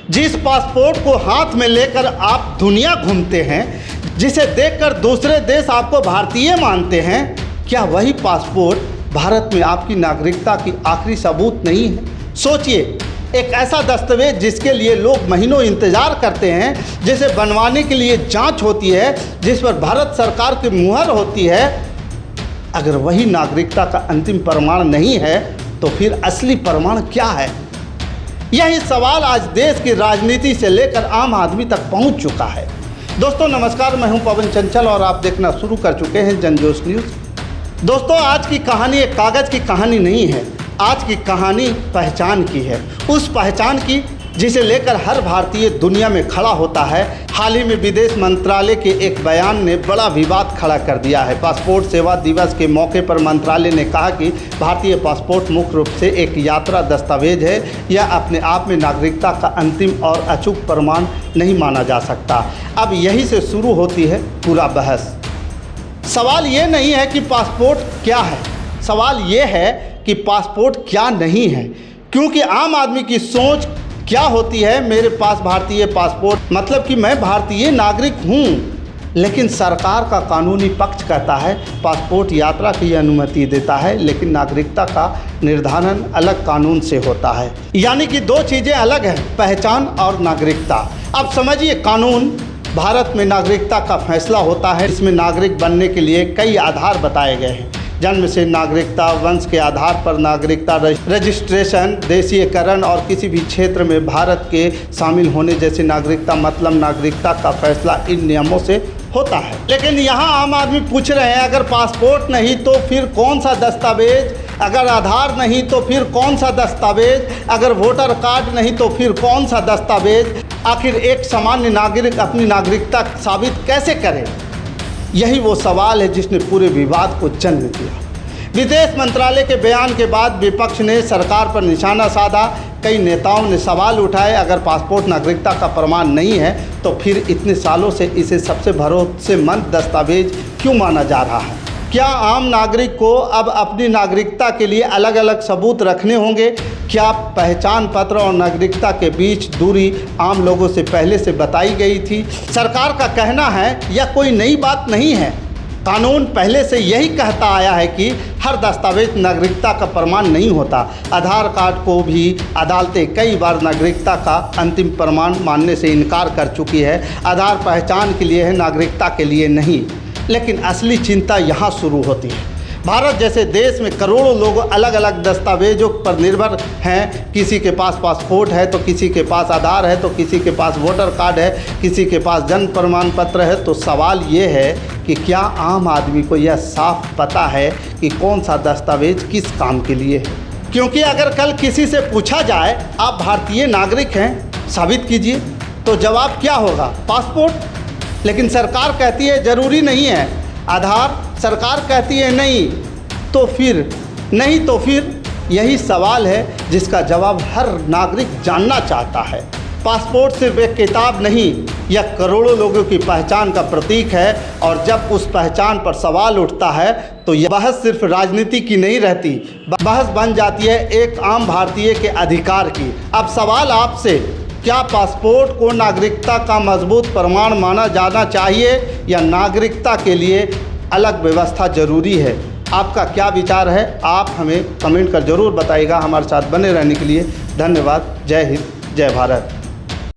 जिस पासपोर्ट को हाथ में लेकर आप दुनिया घूमते हैं, जिसे देखकर दूसरे देश आपको भारतीय मानते हैं, क्या वही पासपोर्ट भारत में आपकी नागरिकता की आखिरी सबूत नहीं है? सोचिए, एक ऐसा दस्तावेज जिसके लिए लोग महीनों इंतज़ार करते हैं, जिसे बनवाने के लिए जांच होती है, जिस पर भारत सरकार की मुहर होती है, अगर वही नागरिकता का अंतिम प्रमाण नहीं है तो फिर असली प्रमाण क्या है? यही सवाल आज देश की राजनीति से लेकर आम आदमी तक पहुंच चुका है। दोस्तों नमस्कार, मैं हूं पवन चंचल और आप देखना शुरू कर चुके हैं जनजोश न्यूज़। दोस्तों, आज की कहानी एक कागज़ की कहानी नहीं है, आज की कहानी पहचान की है, उस पहचान की जिसे लेकर हर भारतीय दुनिया में खड़ा होता है। हाल ही में विदेश मंत्रालय के एक बयान ने बड़ा विवाद खड़ा कर दिया है। पासपोर्ट सेवा दिवस के मौके पर मंत्रालय ने कहा कि भारतीय पासपोर्ट मुख्य रूप से एक यात्रा दस्तावेज है, यह अपने आप में नागरिकता का अंतिम और अचूक प्रमाण नहीं माना जा सकता। अब यही से शुरू होती है पूरा बहस। सवाल ये नहीं है कि पासपोर्ट क्या है, सवाल ये है कि पासपोर्ट क्या नहीं है, क्योंकि आम आदमी की सोच क्या होती है, मेरे पास भारतीय पासपोर्ट मतलब कि मैं भारतीय नागरिक हूँ। लेकिन सरकार का कानूनी पक्ष कहता है पासपोर्ट यात्रा की अनुमति देता है, लेकिन नागरिकता का निर्धारण अलग कानून से होता है। यानी कि दो चीज़ें अलग हैं, पहचान और नागरिकता। अब समझिए, कानून भारत में नागरिकता का फैसला होता है। इसमें नागरिक बनने के लिए कई आधार बताए गए हैं, जन्म से नागरिकता, वंश के आधार पर नागरिकता रजिस्ट्रेशन, देशीयकरण और किसी भी क्षेत्र में भारत के शामिल होने जैसे नागरिकता मतलब नागरिकता का फैसला इन नियमों से होता है। लेकिन यहाँ आम आदमी पूछ रहे हैं, अगर पासपोर्ट नहीं तो फिर कौन सा दस्तावेज, अगर आधार नहीं तो फिर कौन सा दस्तावेज, अगर वोटर कार्ड नहीं तो फिर कौन सा दस्तावेज? आखिर एक सामान्य नागरिक अपनी नागरिकता साबित कैसे करे? यही वो सवाल है जिसने पूरे विवाद को जन्म दिया। विदेश मंत्रालय के बयान के बाद विपक्ष ने सरकार पर निशाना साधा। कई नेताओं ने सवाल उठाए, अगर पासपोर्ट नागरिकता का प्रमाण नहीं है तो फिर इतने सालों से इसे सबसे भरोसेमंद दस्तावेज क्यों माना जा रहा है? क्या आम नागरिक को अब अपनी नागरिकता के लिए अलग अलग सबूत रखने होंगे? क्या पहचान पत्र और नागरिकता के बीच दूरी आम लोगों से पहले से बताई गई थी? सरकार का कहना है यह कोई नई बात नहीं है, कानून पहले से यही कहता आया है कि हर दस्तावेज नागरिकता का प्रमाण नहीं होता। आधार कार्ड को भी अदालतें कई बार नागरिकता का अंतिम प्रमाण मानने से इनकार कर चुकी है। आधार पहचान के लिए है, नागरिकता के लिए नहीं। लेकिन असली चिंता यहाँ शुरू होती है। भारत जैसे देश में करोड़ों लोग अलग अलग दस्तावेजों पर निर्भर हैं। किसी के पास पासपोर्ट है तो किसी के पास आधार है, तो किसी के पास वोटर कार्ड है, किसी के पास जन्म प्रमाण पत्र है। तो सवाल ये है कि क्या आम आदमी को यह साफ पता है कि कौन सा दस्तावेज किस काम के लिए है? क्योंकि अगर कल किसी से पूछा जाए आप भारतीय नागरिक हैं, साबित कीजिए, तो जवाब क्या होगा? पासपोर्ट। लेकिन सरकार कहती है ज़रूरी नहीं है। आधार, सरकार कहती है नहीं। तो फिर यही सवाल है जिसका जवाब हर नागरिक जानना चाहता है। पासपोर्ट सिर्फ एक किताब नहीं, यह करोड़ों लोगों की पहचान का प्रतीक है। और जब उस पहचान पर सवाल उठता है तो यह बहस सिर्फ राजनीति की नहीं रहती, बहस बन जाती है एक आम भारतीय के अधिकार की। अब सवाल आपसे, क्या पासपोर्ट को नागरिकता का मजबूत प्रमाण माना जाना चाहिए या नागरिकता के लिए अलग व्यवस्था जरूरी है? आपका क्या विचार है? आप हमें कमेंट कर ज़रूर बताइएगा। हमारे साथ बने रहने के लिए धन्यवाद। जय हिंद, जय भारत।